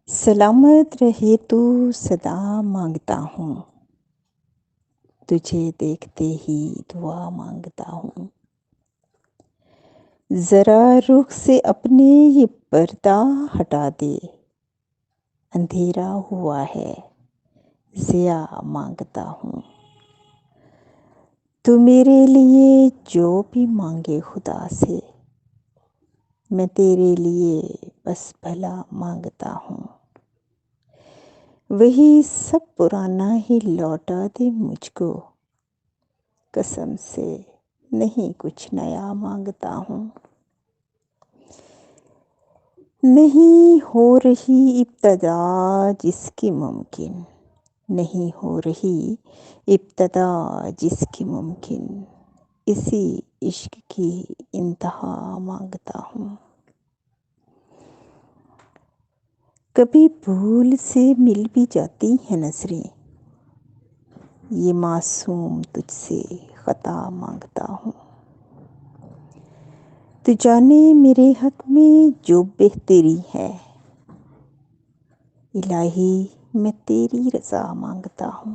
سلامت رہے تو صدا مانگتا ہوں، تجھے دیکھتے ہی دعا مانگتا ہوں۔ ذرا رخ سے اپنے یہ پردہ ہٹا دے، اندھیرا ہوا ہے ضیا مانگتا ہوں۔ تو میرے لیے جو بھی مانگے خدا سے، میں تیرے لیے بس بھلا مانگتا ہوں۔ وہی سب پرانا ہی لوٹا دے مجھ کو، قسم سے نہیں کچھ نیا مانگتا ہوں۔ نہیں ہو رہی ابتدا جس کی ممکن، نہیں ہو رہی ابتدا جس کی ممکن، اسی عشق کی انتہا مانگتا ہوں۔ کبھی بھول سے مل بھی جاتی ہیں نظریں، یہ معصوم تجھ سے خطا مانگتا ہوں۔ تو جانے میرے حق میں جو بہتری ہے، الہی میں تیری رضا مانگتا ہوں۔